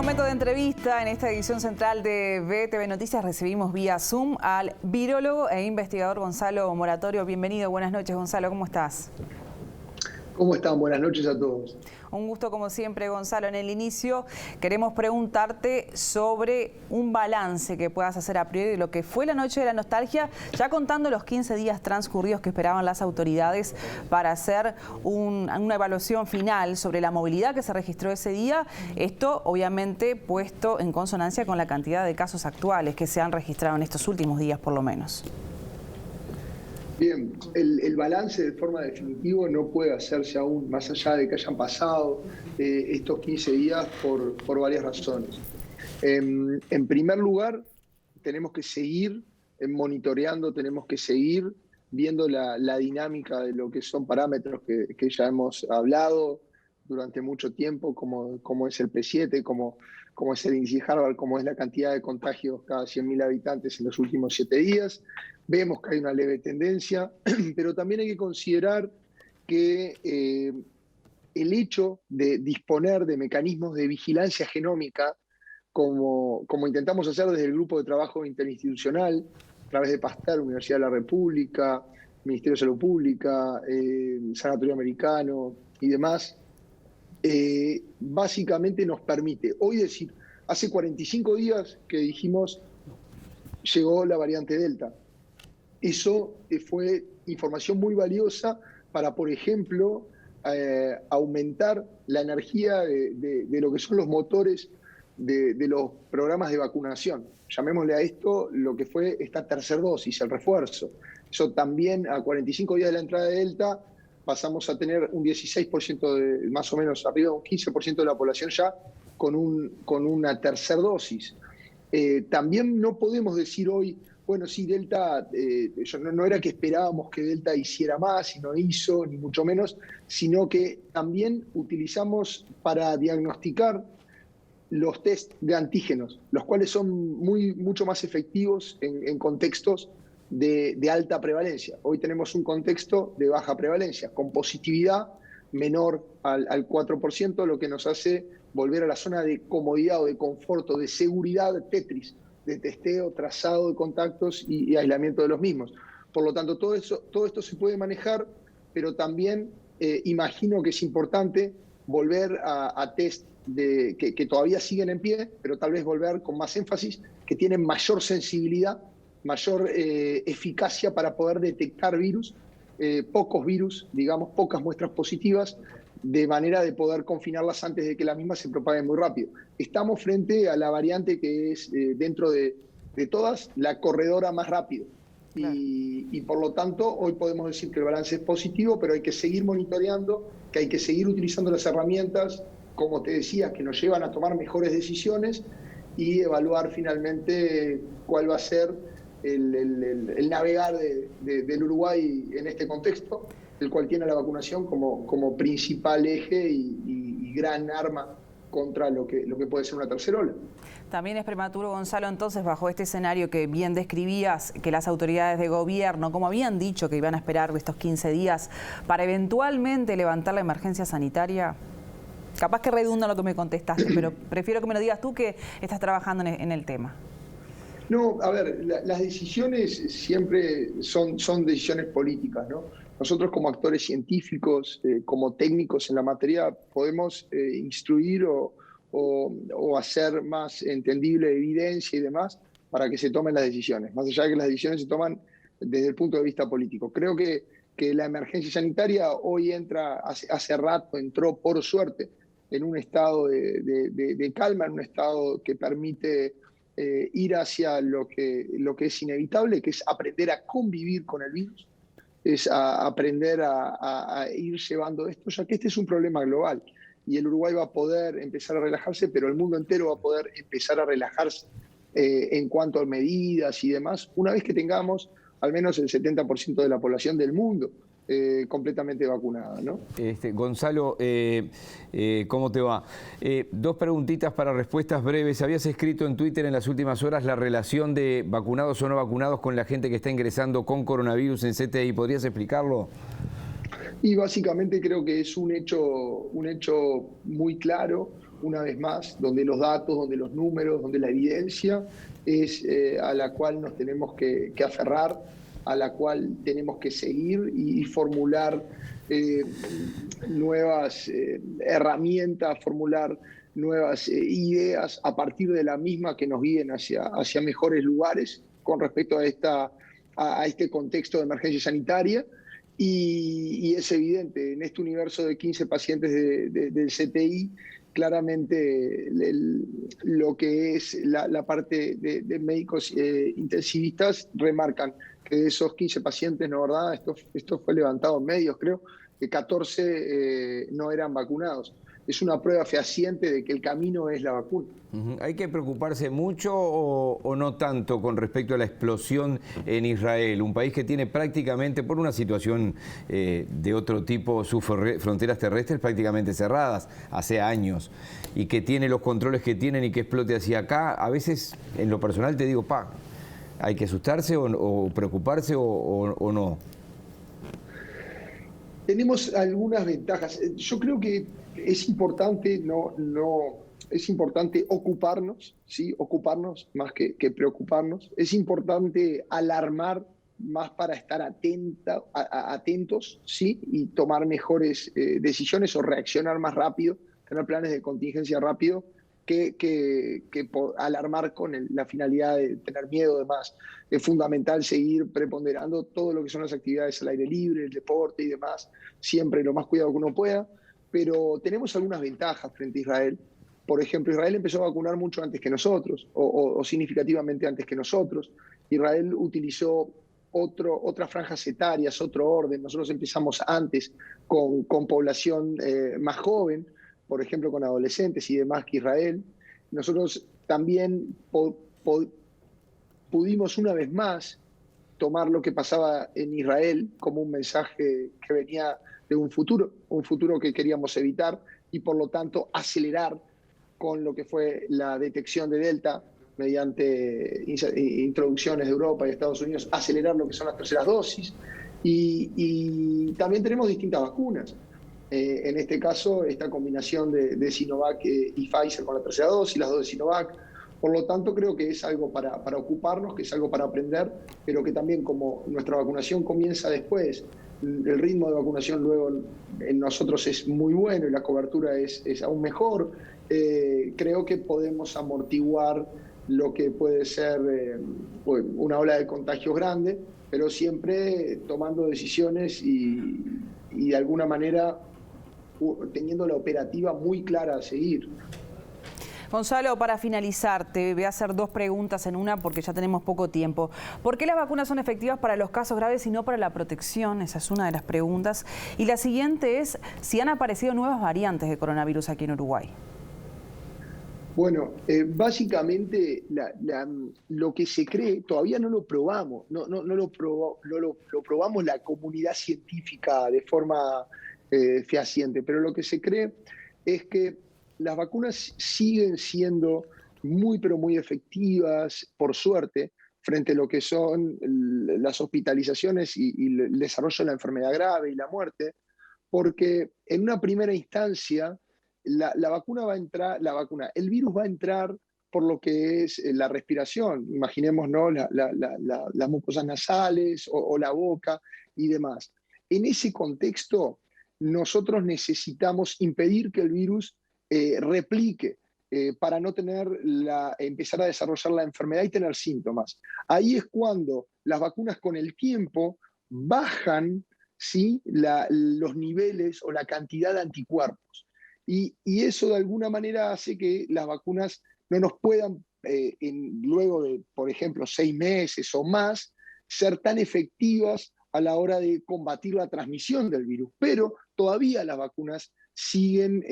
momento de entrevista. En esta edición central de BTV Noticias recibimos vía Zoom al virólogo e investigador Gonzalo Moratorio. Bienvenido, buenas noches Gonzalo, ¿cómo estás? ¿Cómo están? Buenas noches a todos. Un gusto como siempre, Gonzalo. En el inicio queremos preguntarte sobre un balance que puedas hacer a priori de lo que fue la noche de la nostalgia, ya contando los 15 días transcurridos que esperaban las autoridades para hacer una evaluación final sobre la movilidad que se registró ese día. Esto obviamente puesto en consonancia con la cantidad de casos actuales que se han registrado en estos últimos días por lo menos. Bien, el balance de forma definitiva no puede hacerse aún más allá de que hayan pasado estos 15 días por varias razones. En primer lugar, tenemos que seguir monitoreando, tenemos que seguir viendo la dinámica de lo que son parámetros que ya hemos hablado durante mucho tiempo, como es el P7, como es el índice Harvard, como es la cantidad de contagios cada 100.000 habitantes en los últimos 7 días. Vemos que hay una leve tendencia, pero también hay que considerar que el hecho de disponer de mecanismos de vigilancia genómica, como intentamos hacer desde el Grupo de Trabajo Interinstitucional, a través de Pasteur, Universidad de la República, Ministerio de Salud Pública, Sanatorio Americano y demás, básicamente nos permite hoy decir, hace 45 días que dijimos llegó la variante Delta. Eso fue información muy valiosa para, por ejemplo, aumentar la energía de lo que son los motores de los programas de vacunación. Llamémosle a esto lo que fue esta tercera dosis, el refuerzo. Eso también, a 45 días de la entrada de Delta, pasamos a tener un 16%, más o menos arriba de un 15% de la población ya con una tercera dosis. También no podemos decir hoy, bueno, sí, Delta, no era que esperábamos que Delta hiciera más y no hizo, ni mucho menos, sino que también utilizamos para diagnosticar los test de antígenos, los cuales son mucho más efectivos en contextos de alta prevalencia. Hoy tenemos un contexto de baja prevalencia, con positividad menor al 4%, lo que nos hace volver a la zona de comodidad o de conforto, de seguridad Tetris, de testeo, trazado de contactos y aislamiento de los mismos. Por lo tanto, todo esto se puede manejar, pero también imagino que es importante volver a test que todavía siguen en pie, pero tal vez volver con más énfasis, que tienen mayor sensibilidad, mayor eficacia para poder detectar virus, pocos virus, digamos, pocas muestras positivas, de manera de poder confinarlas antes de que las mismas se propaguen muy rápido. Estamos frente a la variante que es, dentro de todas, la corredora más rápido. Claro. Y por lo tanto, hoy podemos decir que el balance es positivo, pero hay que seguir monitoreando, que hay que seguir utilizando las herramientas, como te decía, que nos llevan a tomar mejores decisiones y evaluar finalmente cuál va a ser el navegar del Uruguay en este contexto, el cual tiene la vacunación como principal eje y gran arma contra lo que puede ser una tercera ola. También es prematuro, Gonzalo, entonces, bajo este escenario que bien describías, que las autoridades de gobierno, como habían dicho que iban a esperar estos 15 días para eventualmente levantar la emergencia sanitaria. Capaz que redunda lo que me contestaste, pero prefiero que me lo digas tú, que estás trabajando en el tema. No, a ver, las decisiones siempre son decisiones políticas, ¿no? Nosotros como actores científicos, como técnicos en la materia, podemos instruir o hacer más entendible evidencia y demás para que se tomen las decisiones, más allá de que las decisiones se toman desde el punto de vista político. Creo que la emergencia sanitaria hoy hace rato entró, por suerte, en un estado de calma, en un estado que permite ir hacia lo que es inevitable, que es aprender a convivir con el virus, es a aprender a ir llevando esto, ya que este es un problema global y el Uruguay va a poder empezar a relajarse, pero el mundo entero va a poder empezar a relajarse en cuanto a medidas y demás, una vez que tengamos al menos el 70% de la población del mundo completamente vacunada, ¿no? Gonzalo, ¿cómo te va? Dos preguntitas para respuestas breves. Habías escrito en Twitter en las últimas horas la relación de vacunados o no vacunados con la gente que está ingresando con coronavirus en CTI. ¿Podrías explicarlo? Y básicamente creo que es un hecho muy claro, una vez más, donde los datos, donde los números, donde la evidencia es a la cual nos tenemos que aferrar, a la cual tenemos que seguir y formular nuevas herramientas, formular nuevas ideas a partir de la misma que nos guíen hacia mejores lugares con respecto a este contexto de emergencia sanitaria. Y es evidente, en este universo de 15 pacientes del CTI, claramente lo que es la parte de médicos intensivistas remarcan que de esos 15 pacientes, ¿no, verdad? Esto fue levantado en medios, creo, que 14 no eran vacunados. Es una prueba fehaciente de que el camino es la vacuna. ¿Hay que preocuparse mucho o no tanto con respecto a la explosión en Israel? Un país que tiene prácticamente, por una situación de otro tipo, sus fronteras terrestres prácticamente cerradas hace años y que tiene los controles que tienen y que explote hacia acá. A veces, en lo personal, te digo, ¿hay que asustarse o preocuparse o no? Tenemos algunas ventajas. Yo creo que es importante es importante ocuparnos, ¿sí? Ocuparnos más que preocuparnos. Es importante alarmar más para estar atentos, ¿sí? Y tomar mejores decisiones o reaccionar más rápido, tener planes de contingencia rápido, que alarmar con la finalidad de tener miedo. Además, es fundamental seguir preponderando todo lo que son las actividades al aire libre, el deporte y demás, siempre lo más cuidado que uno pueda, pero tenemos algunas ventajas frente a Israel. Por ejemplo, Israel empezó a vacunar mucho antes que nosotros, o significativamente antes que nosotros. Israel utilizó otras franjas etarias, otro orden. Nosotros empezamos antes con población más joven, por ejemplo, con adolescentes y demás que Israel. Nosotros también pudimos una vez más tomar lo que pasaba en Israel como un mensaje que venía de un futuro que queríamos evitar y por lo tanto acelerar con lo que fue la detección de Delta mediante introducciones de Europa y Estados Unidos, acelerar lo que son las terceras dosis y también tenemos distintas vacunas. En este caso, esta combinación de Sinovac y Pfizer con la tercera dosis, las dos de Sinovac. Por lo tanto, creo que es algo para ocuparnos, que es algo para aprender, pero que también como nuestra vacunación comienza después, el ritmo de vacunación luego en nosotros es muy bueno y la cobertura es aún mejor, creo que podemos amortiguar lo que puede ser una ola de contagios grande, pero siempre tomando decisiones y de alguna manera teniendo la operativa muy clara a seguir. Gonzalo, para finalizar, te voy a hacer dos preguntas en una porque ya tenemos poco tiempo. ¿Por qué las vacunas son efectivas para los casos graves y no para la protección? Esa es una de las preguntas. Y la siguiente es si han aparecido nuevas variantes de coronavirus aquí en Uruguay. Bueno, básicamente lo que se cree, todavía no lo probamos, no lo probamos la comunidad científica de forma fehaciente, pero lo que se cree es que las vacunas siguen siendo muy, pero muy efectivas, por suerte, frente a lo que son las hospitalizaciones y el desarrollo de la enfermedad grave y la muerte, porque en una primera instancia el virus va a entrar por lo que es la respiración. Imaginemos, ¿no?, las mucosas nasales o la boca y demás. En ese contexto, nosotros necesitamos impedir que el virus replique para no empezar a desarrollar la enfermedad y tener síntomas. Ahí es cuando las vacunas con el tiempo bajan, ¿sí?, los niveles o la cantidad de anticuerpos. Y eso de alguna manera hace que las vacunas no nos puedan, luego de, por ejemplo, 6 meses o más, ser tan efectivas a la hora de combatir la transmisión del virus. Pero todavía las vacunas siguen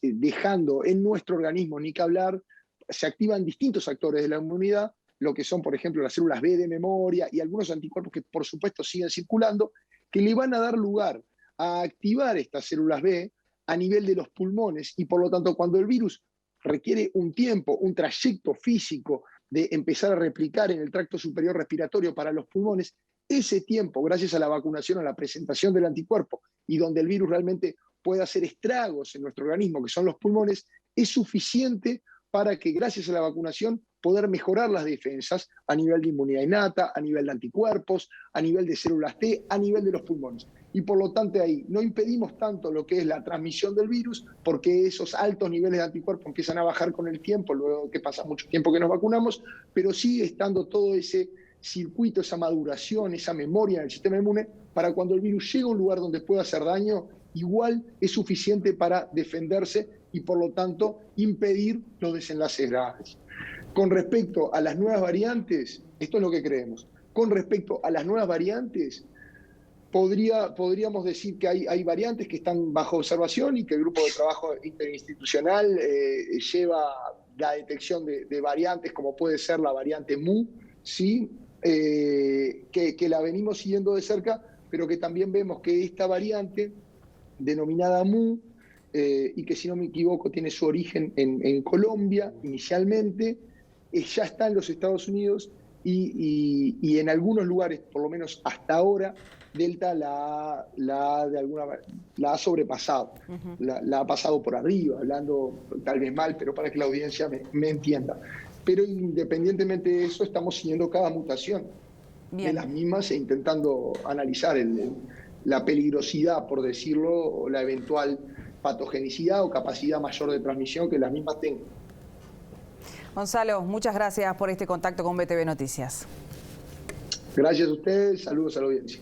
dejando en nuestro organismo, ni que hablar, se activan distintos actores de la inmunidad, lo que son, por ejemplo, las células B de memoria y algunos anticuerpos que, por supuesto, siguen circulando, que le van a dar lugar a activar estas células B a nivel de los pulmones y, por lo tanto, cuando el virus requiere un tiempo, un trayecto físico de empezar a replicar en el tracto superior respiratorio para los pulmones, ese tiempo, gracias a la vacunación, a la presentación del anticuerpo y donde el virus realmente puede hacer estragos en nuestro organismo, que son los pulmones, es suficiente para que gracias a la vacunación poder mejorar las defensas a nivel de inmunidad innata, a nivel de anticuerpos, a nivel de células T, a nivel de los pulmones. Y por lo tanto ahí no impedimos tanto lo que es la transmisión del virus, porque esos altos niveles de anticuerpos empiezan a bajar con el tiempo, luego que pasa mucho tiempo que nos vacunamos, pero sigue estando todo ese circuito, esa maduración, esa memoria en el sistema inmune, para cuando el virus llegue a un lugar donde pueda hacer daño, igual es suficiente para defenderse y por lo tanto impedir los desenlaces graves. Con respecto a las nuevas variantes, esto es lo que creemos. Con respecto a las nuevas variantes, podríamos decir que hay variantes que están bajo observación y que el grupo de trabajo interinstitucional lleva la detección de variantes, como puede ser la variante Mu, ¿sí? Que la venimos siguiendo de cerca, pero que también vemos que esta variante, denominada Mu, y que si no me equivoco tiene su origen en Colombia inicialmente, ya está en los Estados Unidos y en algunos lugares, por lo menos hasta ahora, Delta la ha sobrepasado, la ha pasado por arriba, hablando tal vez mal, pero para que la audiencia me entienda. Pero independientemente de eso, estamos siguiendo cada mutación de las mismas e intentando analizar la peligrosidad, por decirlo, o la eventual patogenicidad o capacidad mayor de transmisión que las mismas tengan. Gonzalo, muchas gracias por este contacto con BTV Noticias. Gracias a ustedes, saludos a la audiencia.